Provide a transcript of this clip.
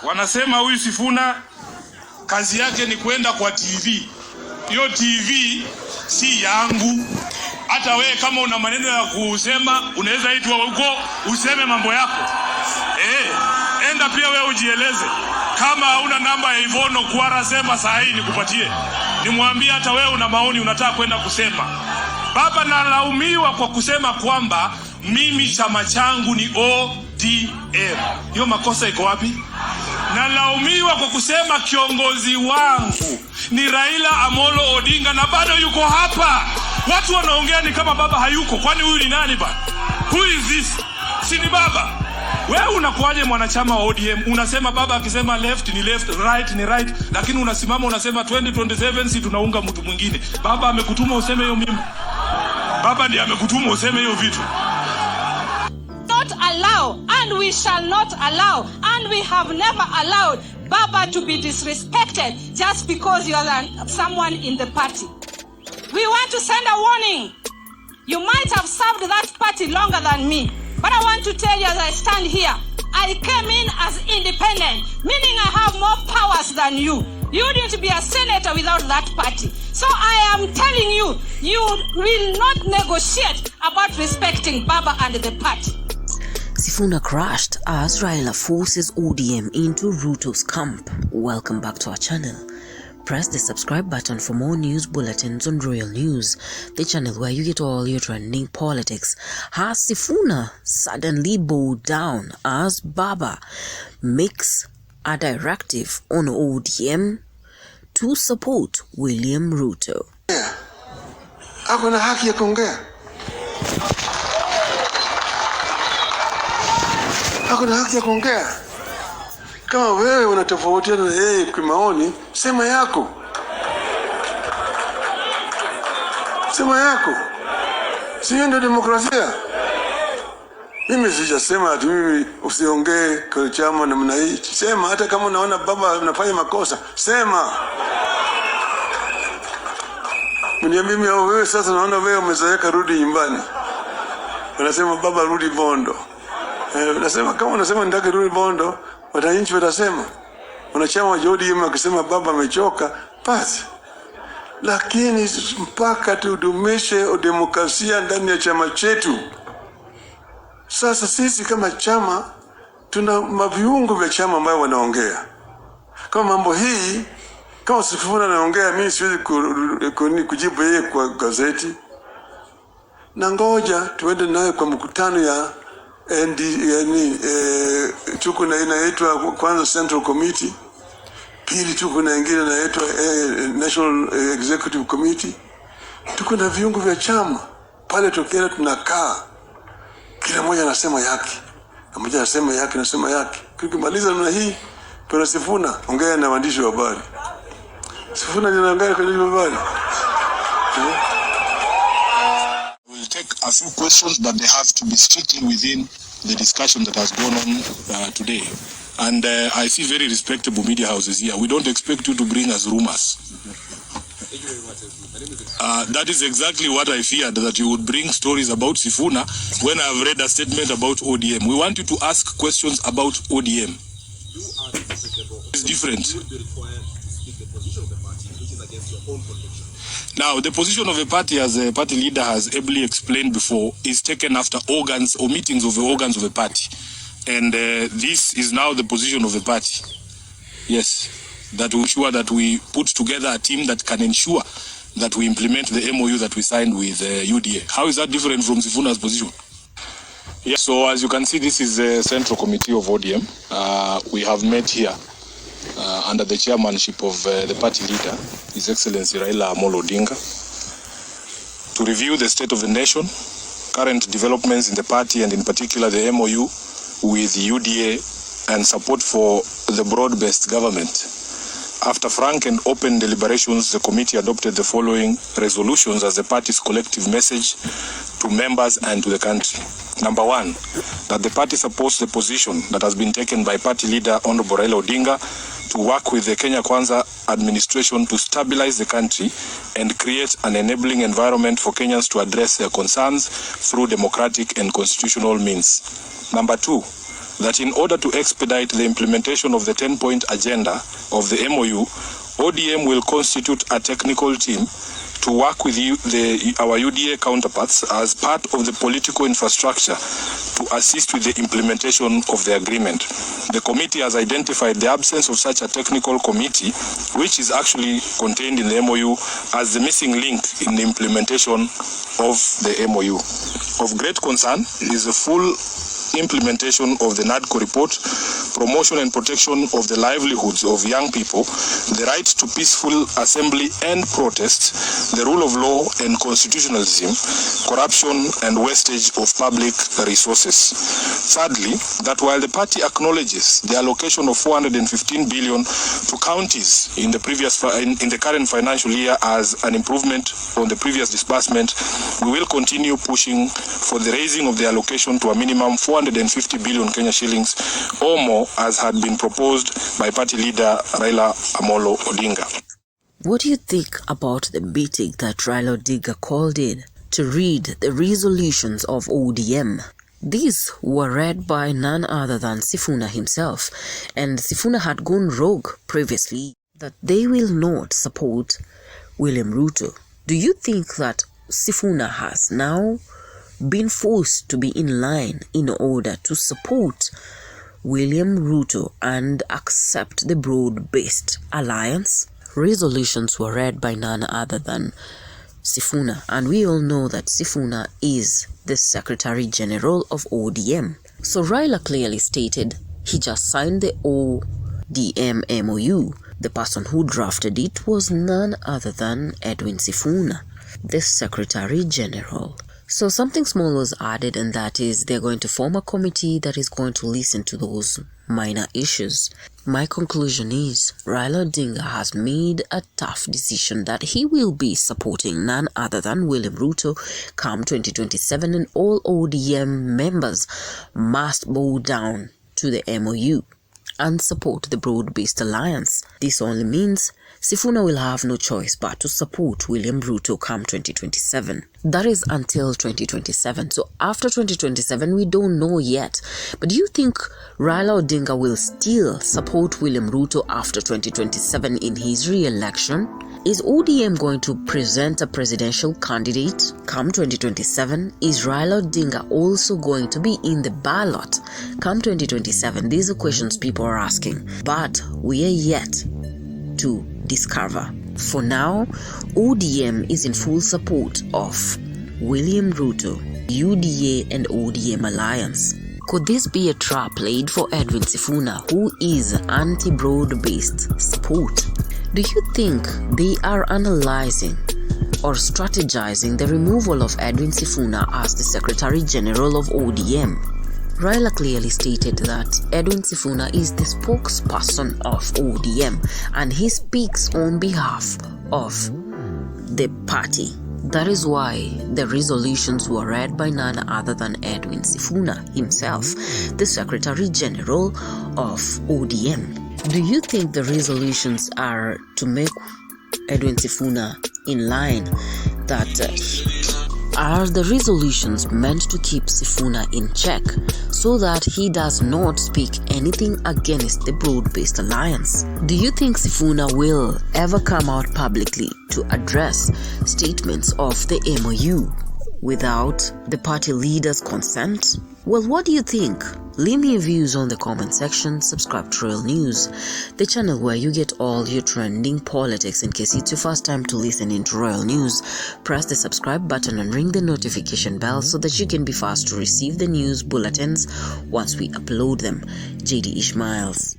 Wanasema huyu Sifuna kazi yake ni kwenda kwa TV. Hiyo TV si yangu. Hata wewe kama una maneno ya kusema unaweza itwa huko useme mambo yako. Enda pia wewe ujieleze. Kama hauna namba ya Ivono Kwara sema saa hii nikupatie. Nimwambie hata wewe una maoni unataka kwenda kusema. Baba nalaumiwa kwa kusema kwamba mimi chama changu ni ODM. Hiyo makosa iko wapi? Nalaumiwa kwa kusema kiongozi wangu ni Raila Amolo Odinga na bado yuko hapa. Watu wanaongea ni kama baba hayuko. Kwani huyu ni nani ba? Who is this? Si ni baba. Wewe unakuaje mwanachama wa ODM? Unasema baba akisema left ni left, right ni right, lakini unasimama unasema 2027 si tunaunga mtu mwingine. Baba amekutuma useme hiyo mimi. Baba ndiye amekutuma useme hiyo vitu. Not allow, and we shall not allow, and we have never allowed Baba to be disrespected just because you are someone in the party. We want to send a warning. You might have served that party longer than me, but I want to tell you as I stand here, I came in as independent, meaning I have more powers than you. You didn't be a senator without that party. So I am telling you, you will not negotiate about respecting Baba and the party. Sifuna crashed as Raila forces ODM into Ruto's camp. Welcome back to our channel. Press the subscribe button for more news bulletins on Royal News, the channel where you get all your trending politics. Has Sifuna suddenly bowed down as Baba makes a directive on ODM to support William Ruto? Ako na haki ya kuongea. Ako na haki ya kuongea. Kama wewe unatofautiana na yeye kwa maoni, sema yako. Sema yako. Sio ndio demokrasia? Mimi sijasema ati mimi usiongee kwa chama namna hii. Sema hata kama unaona baba anafanya makosa, sema. Mniambie mimi au wewe sasa naona wewe umezoeka rudi nyumbani. Unasema baba rudi Bondo. Unasema kama unasema ndake rudi Bondo, wananchi watasema. Wanachama wa ODM akisema baba amechoka, basi. Lakini mpaka tudumishe demokrasia ndani ya chama chetu. Sasa sisi kama chama tuna maviungo vya chama ambayo wanaongea. Kama mambo hii, kama Sifuna anaongea mimi siwezi kujibu yeye kwa gazeti. Na ngoja tuende naye kwa mkutano ya tuko na inaitwa kwanza Central Committee, pili tuko na ingine inaitwa National Executive Committee. Tuko na viungo vya chama pale, tokea tunakaa, kila mmoja anasema yake, na mmoja anasema yake, anasema yake. Tukimaliza na hii pana Sifuna ongea na waandishi wa habari. Sifuna anaongea kwa waandishi wa habari. We'll take a few questions, but they have to be strictly within the discussion that has gone on today. And I see very respectable media houses here. We don't expect you to bring us rumors. That is exactly what I feared, that you would bring stories about Sifuna when I have read a statement about ODM. We want you to ask questions about ODM. It's different. Now, the position of a party, as a party leader has ably explained before, is taken after organs or meetings of the organs of a party. And this is now the position of the party. Yes, that will ensure that we put together a team that can ensure that we implement the MOU that we signed with UDA. How is that different from Sifuna's position? Yeah, so as you can see, this is the Central Committee of ODM. We have met here under the chairmanship of the party leader, His Excellency Raila Amolo Odinga, to review the state of the nation, current developments in the party, and in particular the MOU with UDA and support for the broad-based government. After frank and open deliberations, the committee adopted the following resolutions as the party's collective message to members and to the country. Number one, that the party supports the position that has been taken by party leader Honorable Raila Odinga to work with the Kenya Kwanza administration to stabilize the country and create an enabling environment for Kenyans to address their concerns through democratic and constitutional means. Number two, that in order to expedite the implementation of the 10-point agenda of the MOU, ODM will constitute a technical team to work with our UDA counterparts as part of the political infrastructure to assist with the implementation of the agreement. The committee has identified the absence of such a technical committee, which is actually contained in the MOU, as the missing link in the implementation of the MOU. Of great concern is the full implementation of the NADCO report, promotion and protection of the livelihoods of young people, the right to peaceful assembly and protest, the rule of law and constitutionalism, corruption and wastage of public resources. Thirdly, that while the party acknowledges the allocation of 415 billion to counties in the current financial year as an improvement on the previous disbursement, we will continue pushing for the raising of the allocation to a minimum 450 billion Kenya shillings or more, as had been proposed by party leader Raila Amolo Odinga. What do you think about the meeting that Raila Odinga called in to read the resolutions of ODM? These were read by none other than Sifuna himself, and Sifuna had gone rogue previously that they will not support William Ruto. Do you think that Sifuna has now been forced to be in line in order to support William Ruto and accept the broad-based alliance? Resolutions were read by none other than Sifuna, and we all know that Sifuna is the Secretary General of ODM. So Raila clearly stated he just signed the ODM MOU. The person who drafted it was none other than Edwin Sifuna, the Secretary General. So something small was added, and that is they're going to form a committee that is going to listen to those minor issues. My conclusion is Raila Odinga has made a tough decision that he will be supporting none other than William Ruto come 2027, and all ODM members must bow down to the MOU and support the broad-based alliance. This only means Sifuna will have no choice but to support William Ruto come 2027. That is until 2027. So after 2027, we don't know yet. But do you think Raila Odinga will still support William Ruto after 2027 in his re-election? Is ODM going to present a presidential candidate come 2027? Is Raila Odinga also going to be in the ballot come 2027? These are questions people are asking, but we are yet to discover. For now, ODM is in full support of William Ruto, UDA and ODM alliance. Could this be a trap laid for Edwin Sifuna, who is anti-broad-based support? Do you think they are analyzing or strategizing the removal of Edwin Sifuna as the Secretary General of ODM? Raila clearly stated that Edwin Sifuna is the spokesperson of ODM and he speaks on behalf of the party. That is why the resolutions were read by none other than Edwin Sifuna himself, the Secretary General of ODM. Do you think the resolutions are to make Edwin Sifuna in line? Are the resolutions meant to keep Sifuna in check so that he does not speak anything against the broad-based alliance? Do you think Sifuna will ever come out publicly to address statements of the MOU without the party leader's consent? Well, what do you think? Leave me your views on the comment section. Subscribe to Royal News, the channel where you get all your trending politics. In case it's your first time to listen into Royal News, press the subscribe button and ring the notification bell so that you can be fast to receive the news bulletins once we upload them. JD Ishmaels.